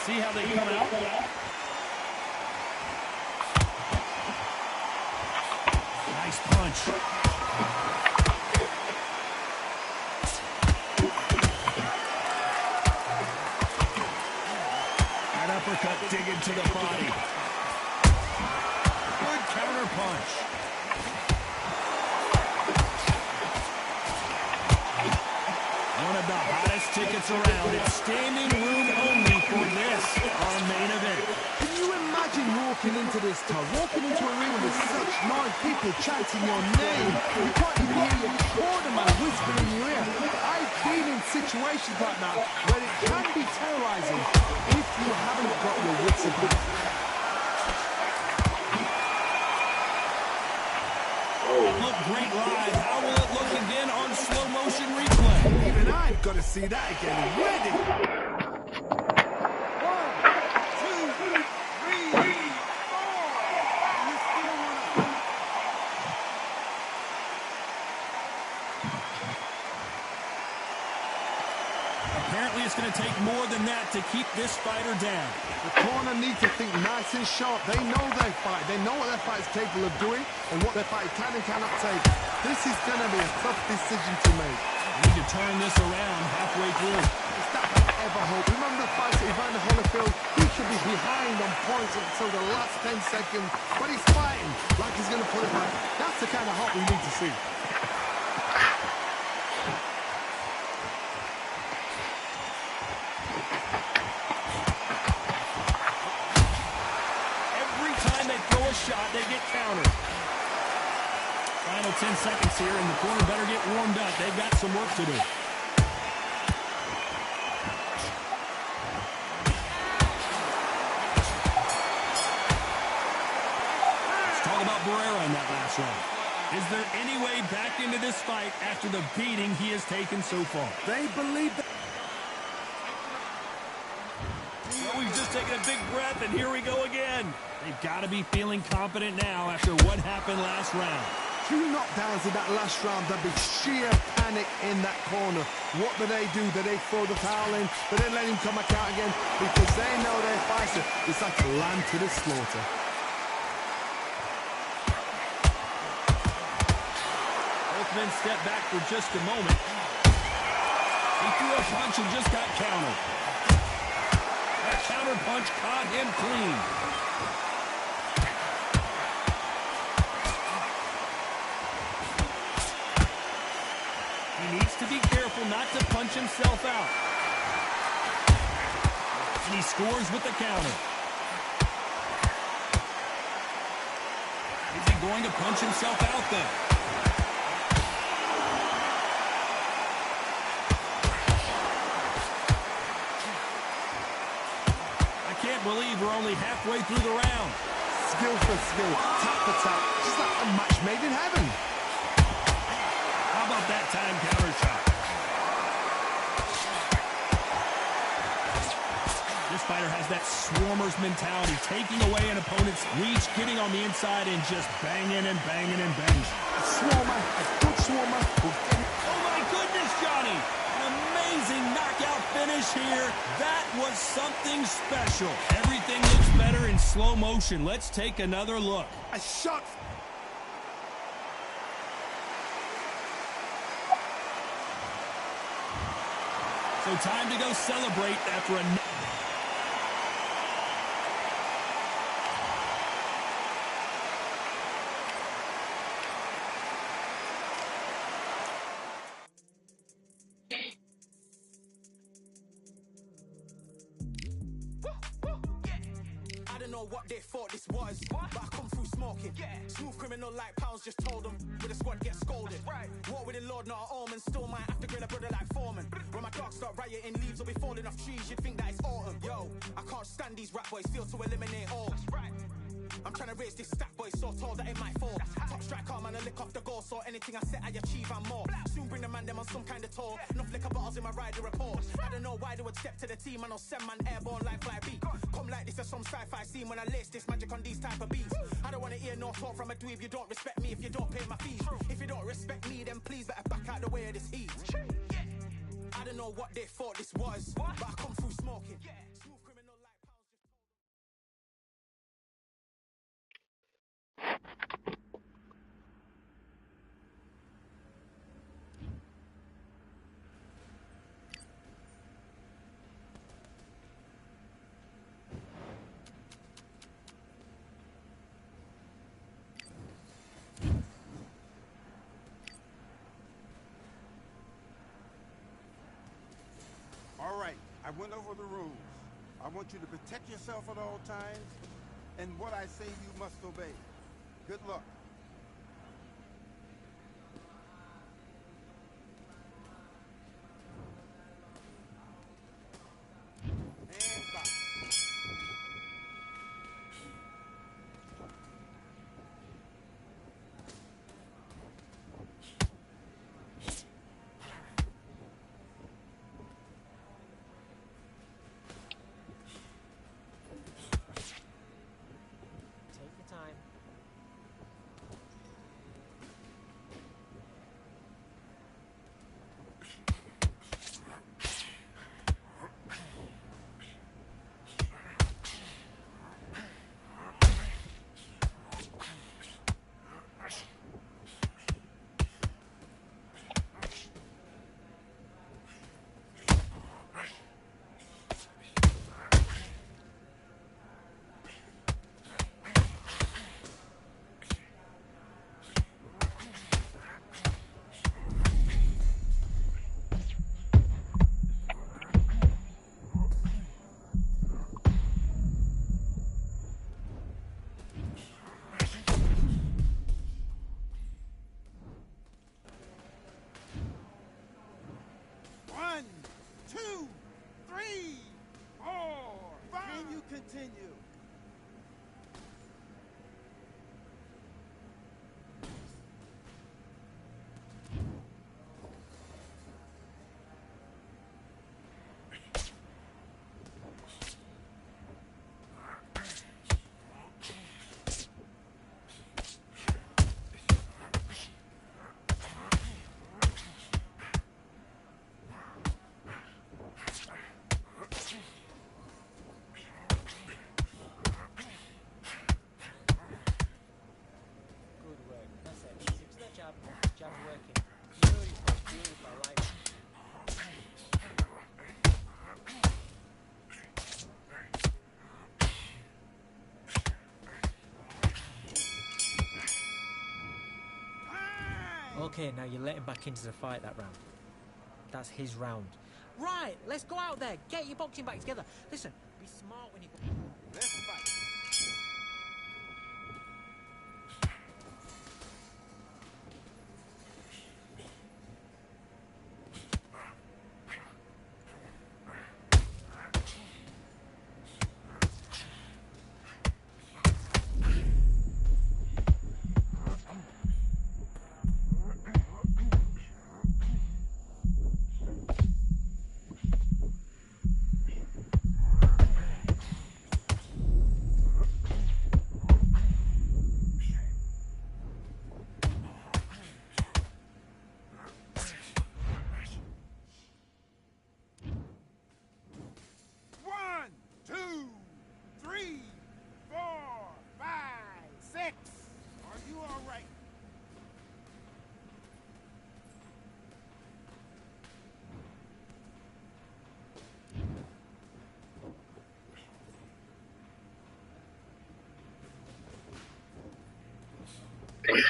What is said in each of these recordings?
see how they come out. Nice punch. That uppercut digging to the body. Good counter punch. One of the hottest tickets around. It's standing room only for this, our main event. Can you imagine walking into this, Todd? Walking into a ring with such nine people chanting your name. You can't even hear your cornerman whispering in your ear. I've been in situations like that where it can be terrorizing if you haven't got your wits about it. That looked great live. How will it look again on slow motion replay? Even I've got to see that again. Ready? 1, 2, 3, 4. Apparently it's going to take more than that to keep this fighter down. The corner need to think nice and sharp. They know their fight. They know what their fight is capable of doing and what their fight can and cannot take. This is going to be a tough decision to make. We need to turn this around halfway through. It's that ever hope. Remember the fight at Evander Holyfield? He should be behind on points until the last 10 seconds, but he's fighting like he's going to put it back. That's the kind of hope we need to see. Every time they throw a shot, they get countered. Final 10 seconds here, and the corner better get warmed up. They've got some work to do. Barrera in that last round. Is there any way back into this fight after the beating he has taken so far? They believe that. Well, we've just taken a big breath, and here we go again. They've got to be feeling confident now after what happened last round. 2 knockdowns in that last round. There'll be sheer panic in that corner. What do? Do they throw the towel in? Do they let him come back out again? Because they know their fighter is like a lamb to the slaughter. Men step back for just a moment. He threw a punch and just got countered. That counter punch caught him clean. He needs to be careful not to punch himself out. And he scores with the counter. Is he going to punch himself out then? Believe we're only halfway through the round. Skill for skill, tap for tap, just like a match made in heaven. How about that time counter shot? This fighter has that swarmer's mentality, taking away an opponent's reach, getting on the inside and just banging and banging and banging. A swarmer, a good swarmer. Oh my goodness, Johnny! Amazing knockout finish here. That was something special. Everything looks better in slow motion. Let's take another look. A shot. So time to go celebrate after a... What they thought this was, but I come through smoking. Smooth criminal like pounds, just told them with a squad get scolded. War with the Lord, not an omen. Still might have to grill a brother like Foreman. When my dogs start rioting, leaves will be falling off trees. You'd think that it's autumn. Yo, I can't stand these rap boys, feel to eliminate all. I'm trying to raise this stack, boy, so tall that it might fall. Top striker, man, I lick off the goal, so anything I set, I achieve and more. Soon bring the man them on some kind of tour. Enough liquor bottles in my rider report. I don't know why they would step to the team, and I'll send man airborne like fly beat. Come like this as some sci-fi scene when I lace this magic on these type of beats. I don't want to hear no talk from a dweeb. You don't respect me if you don't pay my fees. If you don't respect me, then please better back out the way of this heat. I don't know what they thought this was, but I come through smoking. I went over the rules. I want you to protect yourself at all times, and what I say you must obey. Good luck. And box. Take your time. One, two, three, four, five. Can you continue? Good work. That's it. Stick to that jab. Jab's working. Beautiful, beautiful. I like it. Okay, now you're letting back into the fight that round. That's his round. Right, let's go out there. Get your boxing back together. Listen, be smart when you go. Let's fight. One, two, three, four, five, six. Are you all right? Good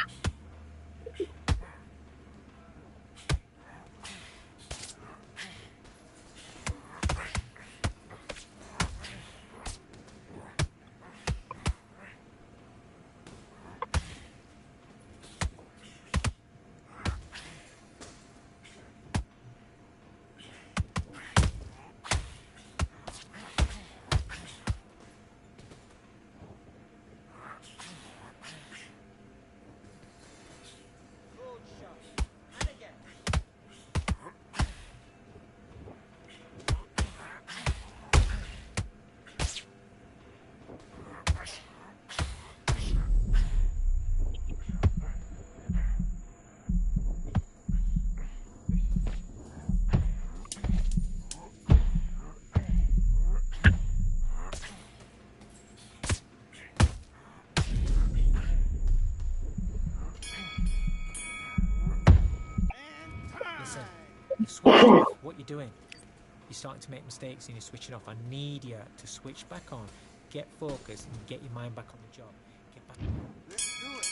shot. And again. And time. Listen, you switched off. What you're doing? You're starting to make mistakes and you're switching off. I need you to switch back on, get focused, and get your mind back on the job. Get back. Let's do it.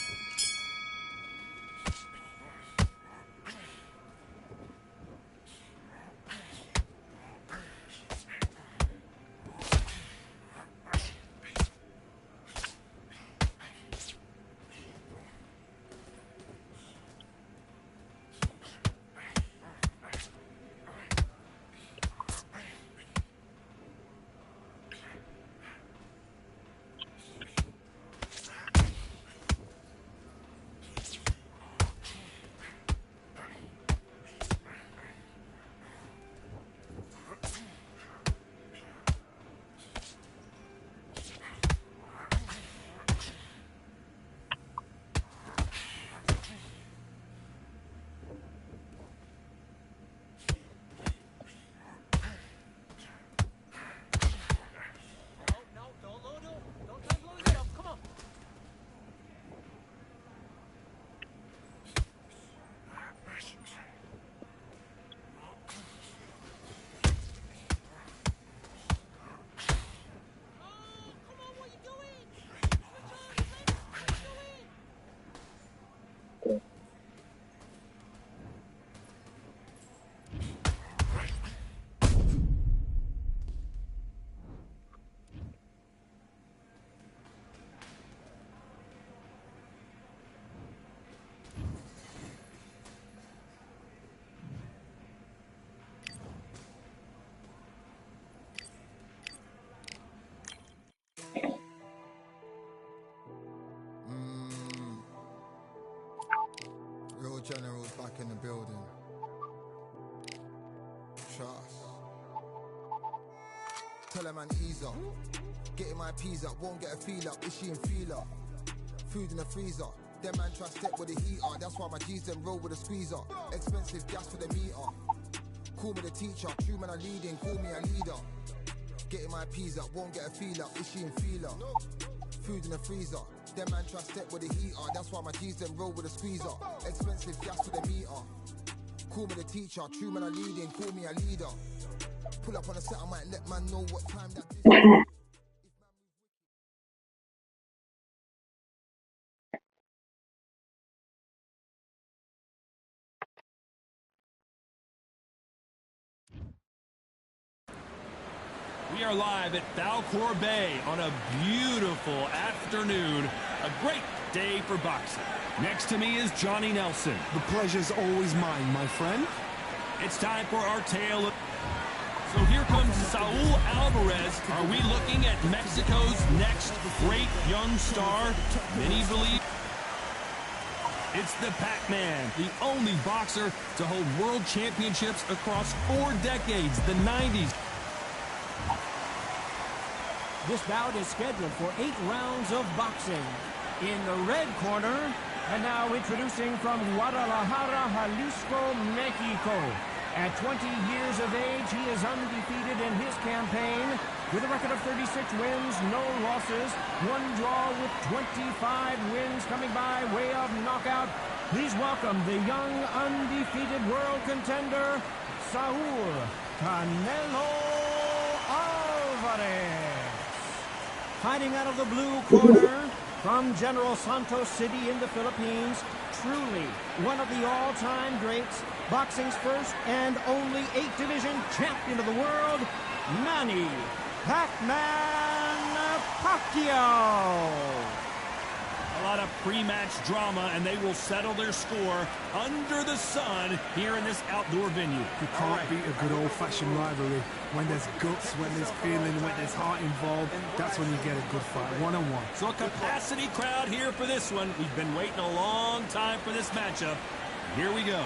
back in the building. Trust. Tell a man ease up. Getting my peas up, won't get a feel up. Is she in feeler? Food in the freezer. Them man try step with the heater. That's why my G's them roll with a squeezer. Expensive gas for the meter. Call me the teacher. True man I leading, call me a leader. Getting my peas up, won't get a feel up. Is she in feeler? Food in the freezer. Them man try step with the heater. That's why my G's them roll with a squeezer. Expensive gas for the meter. Call me the teacher. True man I leading, call me a leader. Pull up on the set, I might let man know what time that is. We are live at Falkor Bay on a beautiful afternoon. A great day for boxing. Next to me is Johnny Nelson. The pleasure's always mine, my friend. It's time for our tale of... So here comes Saul Alvarez. Are we looking at Mexico's next great young star? Many believe it's the Pac-Man, the only boxer to hold world championships across 4 decades, the 90s. This bout is scheduled for 8 rounds of boxing. In the red corner, and now introducing from Guadalajara, Jalisco, Mexico. At 20 years of age, he is undefeated in his campaign with a record of 36 wins, no losses, 1 draw with 25 wins coming by way of knockout. Please welcome the young undefeated world contender, Saul Canelo Alvarez. Fighting out of the blue corner from General Santos City in the Philippines, truly one of the all-time greats, boxing's first and only 8-division champion of the world, Manny Pac-Man Pacquiao. A lot of pre-match drama, and they will settle their score under the sun here in this outdoor venue. You can't beat a good old-fashioned rivalry. When there's guts, when there's feeling, when there's heart involved, that's when you get a good fight, one-on-one. So a capacity crowd here for this one. We've been waiting a long time for this matchup. Here we go.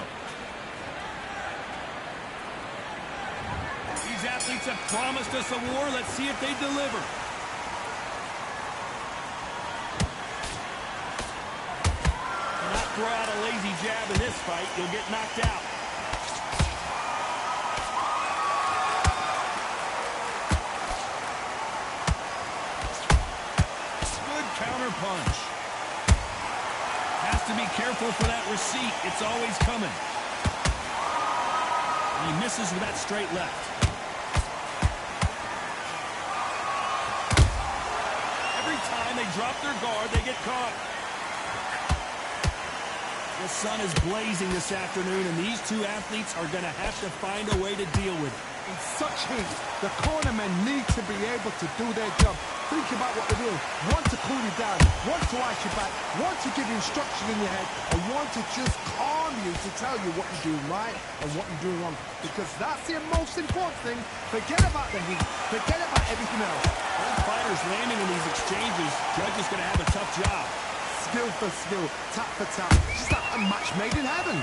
These athletes have promised us a war. Let's see if they deliver. Throw out a lazy jab in this fight, you'll get knocked out. Good counter punch. Has to be careful for that receipt. It's always coming. And he misses with that straight left. Every time they drop their guard, they get caught. The sun is blazing this afternoon, and these two athletes are going to have to find a way to deal with it. In such heat, the cornermen need to be able to do their job. Think about what they're doing. One to cool you down, one to ice you back, one to give you instruction in your head, and one to just calm you to tell you what you're doing right and what you're doing wrong. Because that's the most important thing. Forget about the heat. Forget about everything else. Both fighters landing in these exchanges. Judge is going to have a tough job. Skill for skill, tap for tap. Just like a match made in heaven.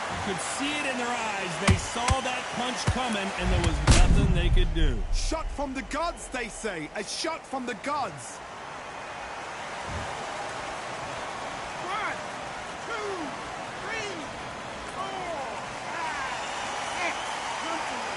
You could see it in their eyes. They saw that punch coming, and there was nothing they could do. Shot from the gods, they say. A shot from the gods. 1, 2, 3, 4, 5, 6. Come to me.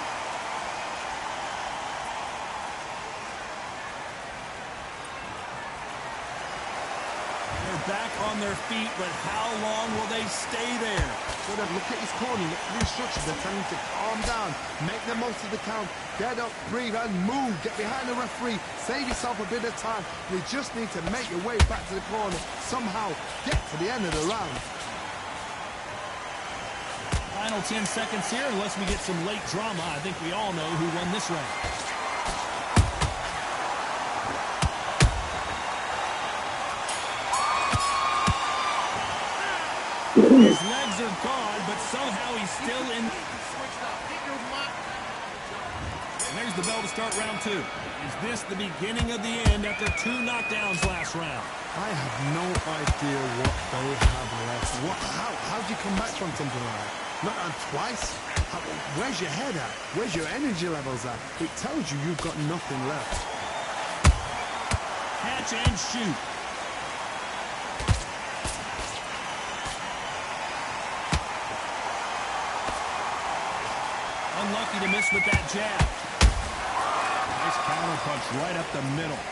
They're back on their feet, but how long will they stay there? So then look at his corner, look at the instructions. They're telling him to calm down, make the most of the count, get up, breathe, and move. Get behind the referee, save yourself a bit of time. You just need to make your way back to the corner, somehow get to the end of the round. Final 10 seconds here, unless we get some late drama. I think we all know who won this round. His legs are gone, but somehow he's still in. And there's the bell to start round 2. Is this the beginning of the end after 2 knockdowns last round? I have no idea what they have left. How do you come back from something like that? Not on twice? Where's your head at? Where's your energy levels at? It tells you you've got nothing left. Catch and shoot. Unlucky to miss with that jab. Nice counter punch right up the middle.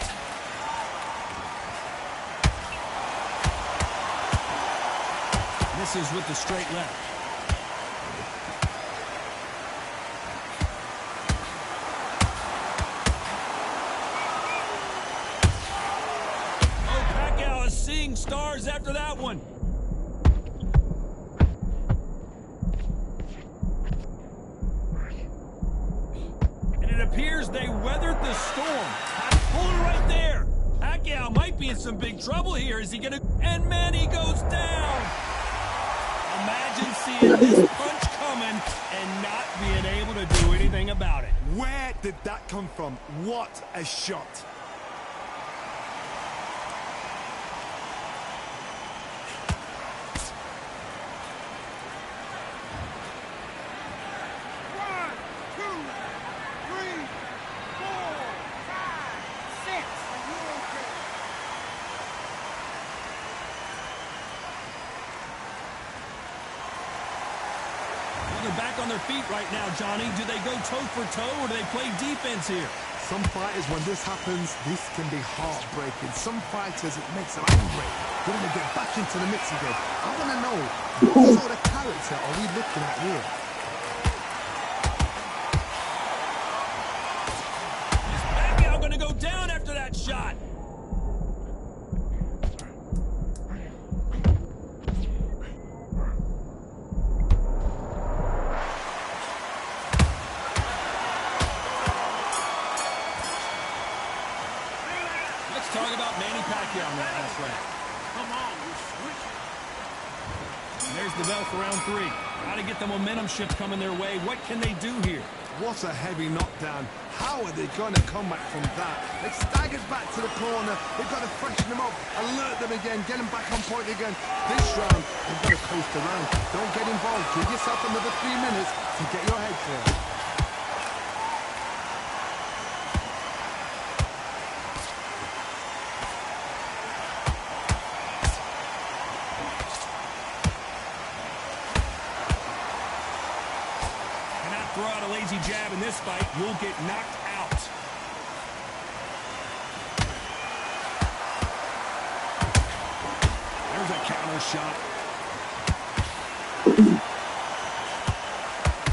Misses with the straight left. Oh, Pacquiao is seeing stars after that one. And it appears they weathered the storm. Pulling right there. Pacquiao might be in some big trouble here. Is he gonna... And Manny goes down. Imagine seeing this punch coming and not being able to do anything about it. Where did that come from? What a shot. Back on their feet right now, Johnny. Do they go toe for toe or do they play defense here? Some fighters, when this happens, this can be heartbreaking. Some fighters, it makes them angry. They want to get back into the mix again. I want to know, what sort of character are we looking at here? Is Pacquiao going to go down after that shot? Talk about Manny Pacquiao in that last round. Come on, we're switching. There's the bell for round 3. Got to get the momentum shift coming their way. What can they do here? What a heavy knockdown. How are they going to come back from that? They staggered back to the corner. They've got to freshen them up, alert them again, get them back on point again. This round, they've got to coast around. Don't get involved. Give yourself another 3 minutes to get your head clear. Throw out a lazy jab in this fight, you'll get knocked out. There's a counter shot.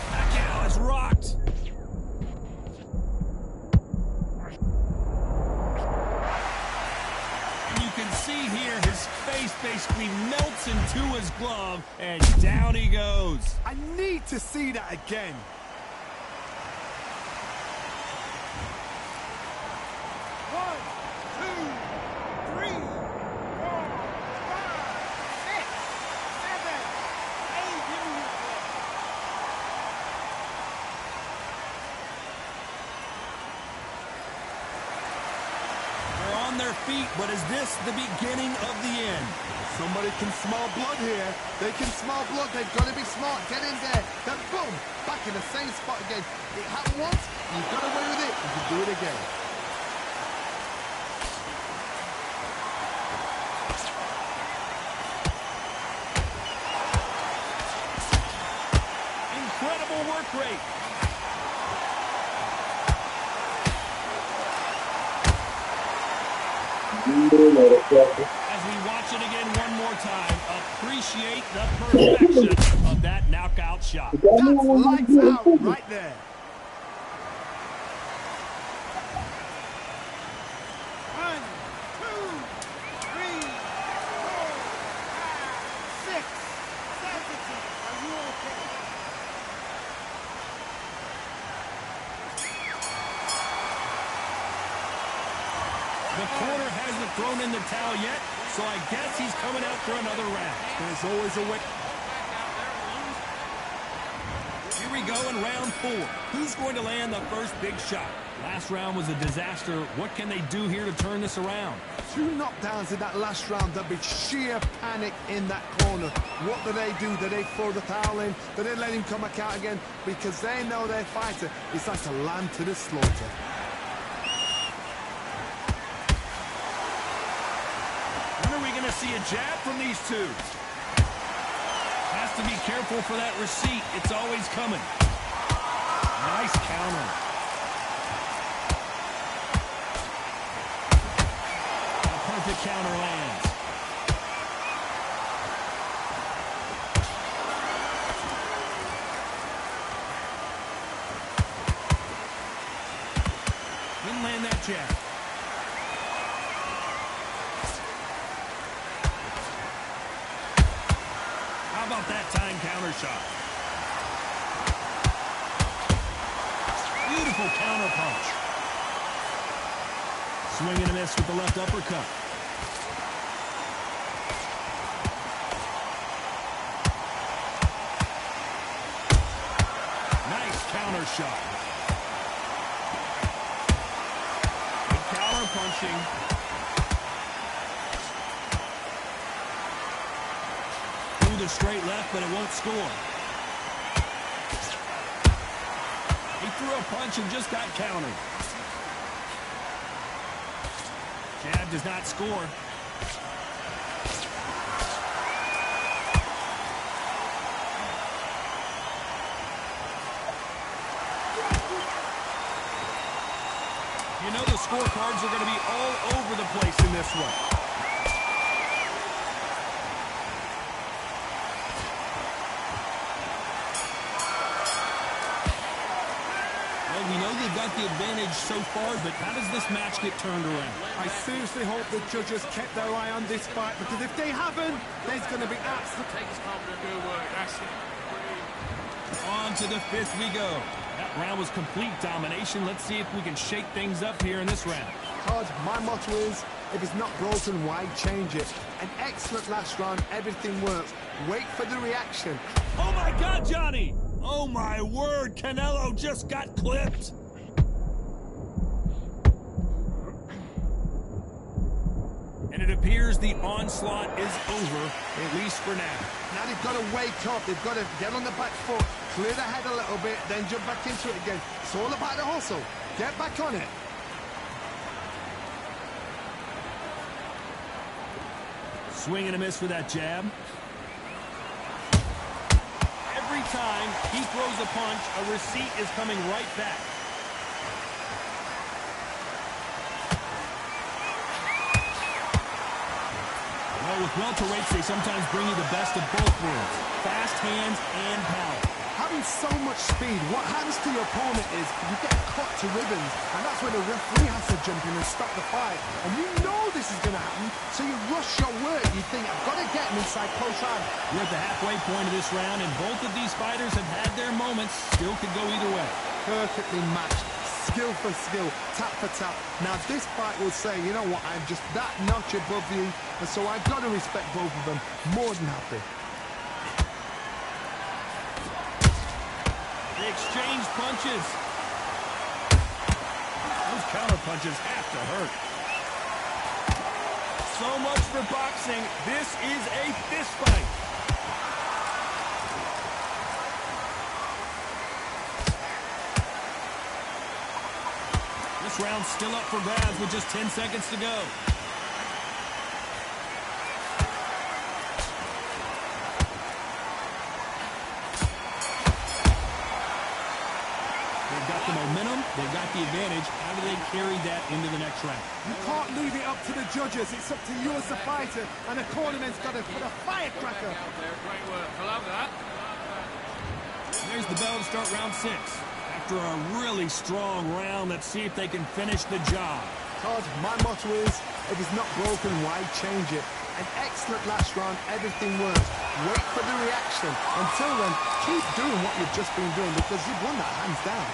Pacquiao is rocked. And you can see here his face basically melts into his glove, and down he goes. I need to see that again. Their feet, but is this the beginning of the end? Somebody can smell blood here. They can smell blood. They've got to be smart. Get in there. Then boom, back in the same spot again. It happened once. You've got away with it. You can do it again. Incredible work rate. As we watch it again one more time, appreciate the perfection of that knockout shot. That's lights out right there. The corner hasn't thrown in the towel yet, so I guess he's coming out for another round. There's always a way. Here we go in round 4. Who's going to land the first big shot? Last round was a disaster. What can they do here to turn this around? 2 knockdowns in that last round. There'll be sheer panic in that corner. What do? Do they throw the towel in? Do they let him come back out again? Because they know their fighter is like a lamb to the slaughter. When are we going to see a jab from these two? Has to be careful for that receipt. It's always coming. Nice counter. A perfect counter lands. Didn't land that jab. How about that time counter shot? Beautiful counter punch. Swing and a miss with the left uppercut. Nice counter shot. Good counter punching. The straight left, but it won't score. He threw a punch and just got countered. Jab does not score. You know the scorecards are going to be all over the place in this one. We know they've got the advantage so far, but how does this match get turned around? I seriously hope the judges kept their eye on this fight, because if they haven't, there's going to be absolute... Take his confident, do work. That's it. On to the 5th we go. That round was complete domination. Let's see if we can shake things up here in this round. Todd, my motto is, if it's not broken, why change it? An excellent last round, everything works. Wait for the reaction. Oh my God, Johnny! Oh my word, Canelo just got clipped. And it appears the onslaught is over, at least for now. Now they've got to wake up. They've got to get on the back foot, clear the head a little bit, then jump back into it again. It's all about the hustle. Get back on it. Swing and a miss for that jab. Every time he throws a punch, a receipt is coming right back. Well, with welterweights, they sometimes bring you the best of both worlds. Fast hands and power. Having so much speed, what happens to your opponent is you get cut to ribbons, and that's when the referee has to jump in and stop the fight. And you know this is going to happen, so you rush your work. You think, I've got to get him inside close eye. We're at the halfway point of this round, and both of these fighters have had their moments. Still could go either way. Perfectly matched. Skill for skill, tap for tap. Now this fight will say, you know what, I'm just that notch above you, and so I've got to respect both of them. More than happy. They exchange punches. Those counter punches have to hurt. So much for boxing. This is a fist fight. This round's still up for grabs with just 10 seconds to go. They've got the momentum, they've got the advantage. How do they carry that into the next round? You can't leave it up to the judges. It's up to you as the fighter, and the cornerman's got to put a firecracker. Out there, great work. I love that. There's the bell to start round 6. After a really strong round, let's see if they can finish the job. Todd, my motto is, if it's not broken, why change it? An excellent last round, everything works. Wait for the reaction. Until then, keep doing what you've just been doing, because you've won that hands down.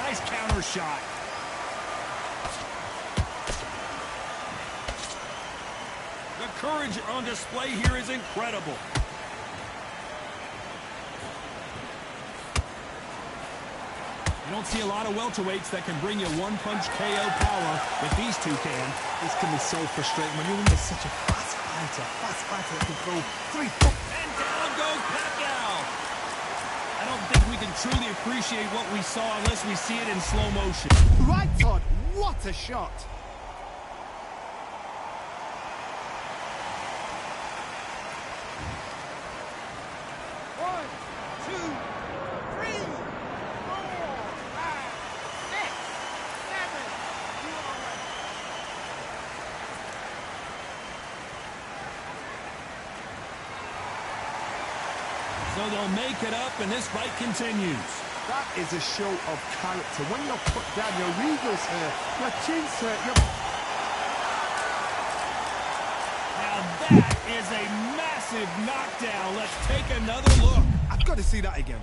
Nice counter shot. The courage on display here is incredible. You don't see a lot of welterweights that can bring you one-punch KO power, but these two can. This can be so frustrating when you're such a fast fighter that can throw 3 foot. And down goes Pacquiao. I don't think we can truly appreciate what we saw unless we see it in slow motion. Right, Todd, what a shot. So they'll make it up, and this fight continues. That is a show of character. When you're put down, your eagles hurt, your chin's hurt, your... Now that is a massive knockdown. Let's take another look. I've got to see that again.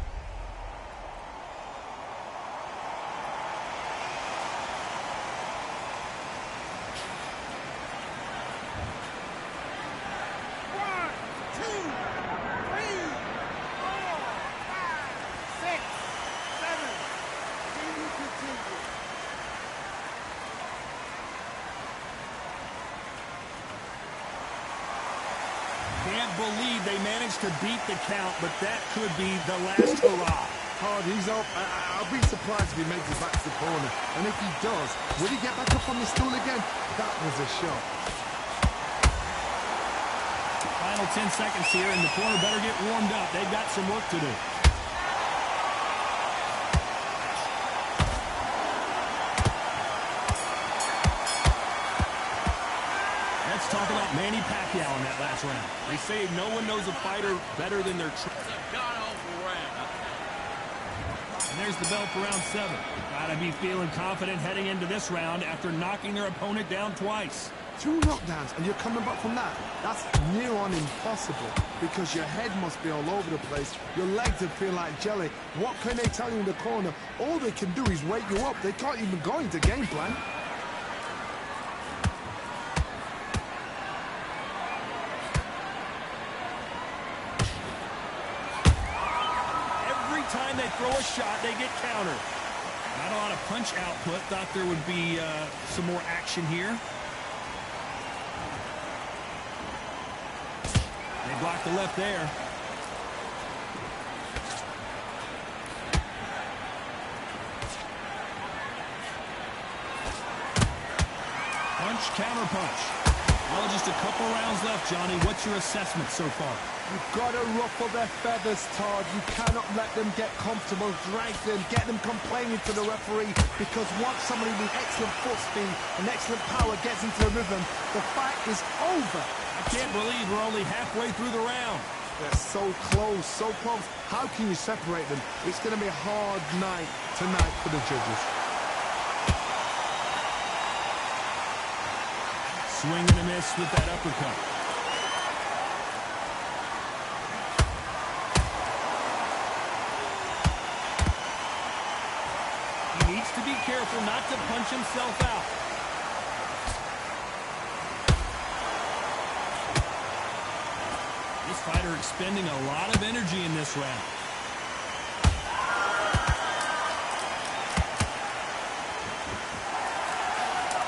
Can't believe they managed to beat the count, but that could be the last hurrah. Hard, he's up. I'll be surprised if he makes it back to the corner. And if he does, will he get back up on the stool again? That was a shot. Final 10 seconds here, and the corner better get warmed up. They've got some work to do. Let's talk about Manny Pacquiao in that last round. They say no one knows a fighter better than their God-awful round. And there's the bell for round 7. Gotta be feeling confident heading into this round after knocking their opponent down twice. 2 knockdowns, and you're coming back from that. That's near on impossible, because your head must be all over the place. Your legs would feel like jelly. What can they tell you in the corner? All they can do is wake you up. They can't even go into game plan. Time they throw a shot, they get countered. Not a lot of punch output. Thought there would be some more action here. They block the left there. Punch, counter punch. Well, just a couple rounds left, Johnny. What's your assessment so far? You've got to ruffle their feathers, Todd. You cannot let them get comfortable, drag them, get them complaining to the referee, because once somebody with excellent foot speed and excellent power gets into the rhythm, the fight is over. I can't believe we're only halfway through the round. They're so close, so close. How can you separate them? It's going to be a hard night tonight for the judges. Swing and a miss with that uppercut. He needs to be careful not to punch himself out. This fighter expending a lot of energy in this round.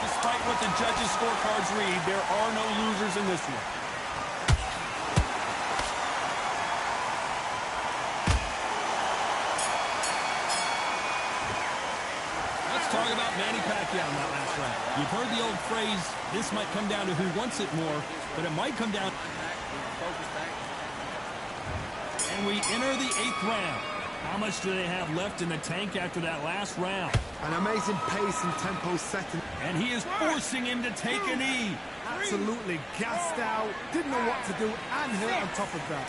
Despite what the judges' scorecards read, there are no losers in this one. Let's talk about Manny Pacquiao in that last round. You've heard the old phrase, this might come down to who wants it more, but it might come down... And we enter the 8th round. How much do they have left in the tank after that last round? An amazing pace and tempo setting. And he is forcing him to take a knee. Absolutely gassed out, didn't know what to do, and hurt on top of that.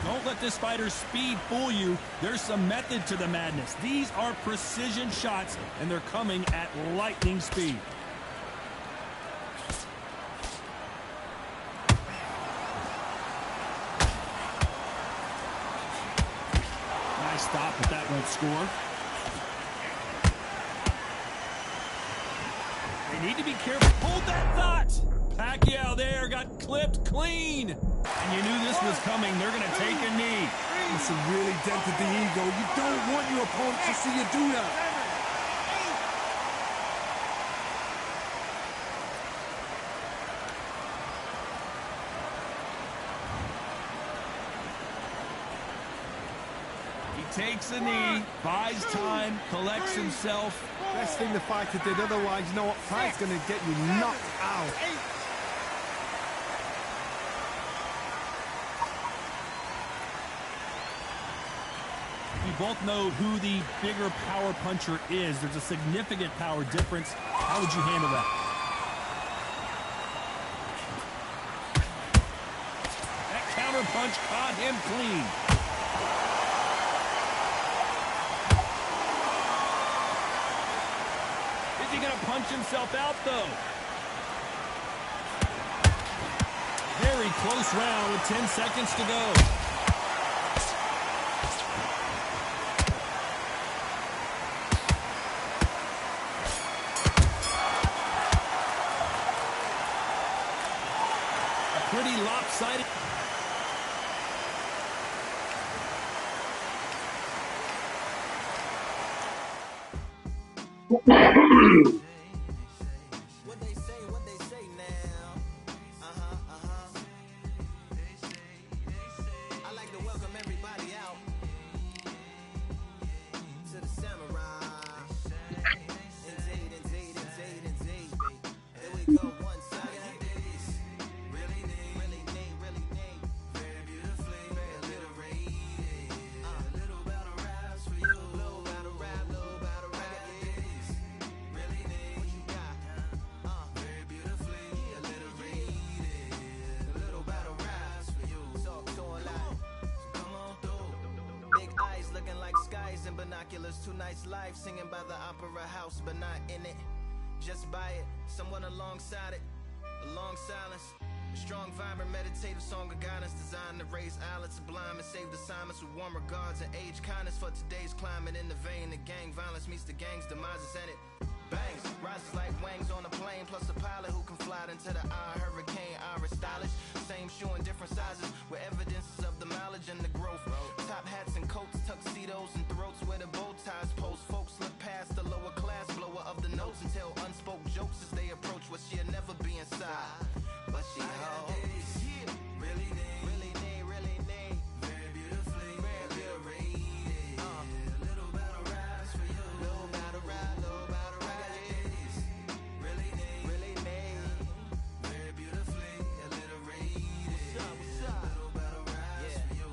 Don't let this fighter's speed fool you. There's some method to the madness. These are precision shots, and they're coming at lightning speed. Nice stop, but that won't score. They need to be careful. Hold that thought. Pacquiao there got clipped clean. And you knew this was coming. They're going to take a knee. This really dented the ego. You don't want your opponent to see you do that. Takes a knee, buys time, collects himself. Best thing the fighter did, otherwise you know what fight's gonna get you knocked out. We both know who the bigger power puncher is. There's a significant power difference. How would you handle that? That counter punch caught him clean. He's going to punch himself out, though. Very close round with 10 seconds to go. A pretty lopsided. What they say now. I like to welcome everybody out to the Samurai. Indeed. Here we go, one side. Really need. Very beautifully, very alliterated. Little battle raps for you. Little battle rap. And binoculars, 2 nights live, singing by the opera house, but not in it. Just by it, someone alongside it, a long silence. A strong, vibrant, meditative song of guidance designed to raise eyelids sublime and save assignments with warm regards and age kindness for today's climate. In the vein, the gang violence meets the gang's demises, and it bangs, rises like wings on a plane, plus a pilot who can fly into the eye. Hurricane, Irish stylish, same shoe in different sizes, with evidences of the mileage and the growth. Top hats and coats, tuxedos and throats where the bow ties post. Folks look past the lower class blower of the notes and tell unspoke jokes as they approach what she'll never be inside. But she holds. Really need. Very beautifully, very rated. Little battle raps for you. Little battle rap. Really need. Very beautifully alliterated. What's up? Little battle raps for you.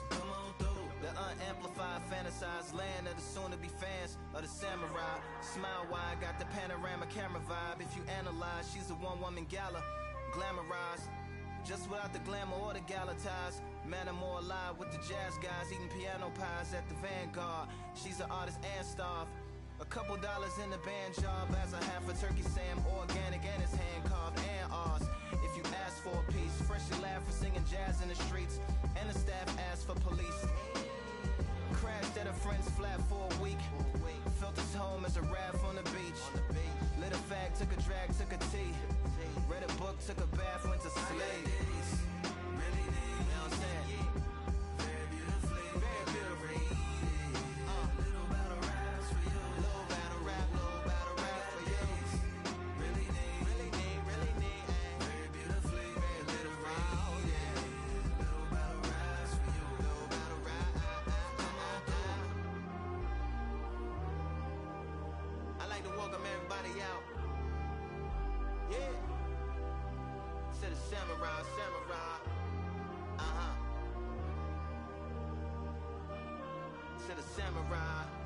Come on through. The unamplified, fantasized land of the soon-to-be fans of the Samurai. Smile wide, got the panorama camera vibe. If you analyze, she's a one-woman gala, glamorized, just without the glamour or the gala ties. Man, I'm more alive with the jazz guys, eating piano pies at the Vanguard. She's an artist and staff. A couple dollars in the band job as a half a turkey Sam, organic and it's hand carved and ours. If you ask for a piece, freshly laugh for singing jazz in the streets, and the staff asked for police. Crashed at a friend's flat for a week. Felt his home as a raft on the beach. Lit a fag, took a drag, took a tea. Read a book, took a bath, went to sleep. Really need, you know what I'm saying? Very beautifully, very beautifully. Little battle raps for you. Little battle rap for you. Really need. Very beautifully, very alliterated. Little battle raps for you. Little battle rap. Come on through. I like to welcome everybody out. Yeah. To the Samurai. To the Samurai.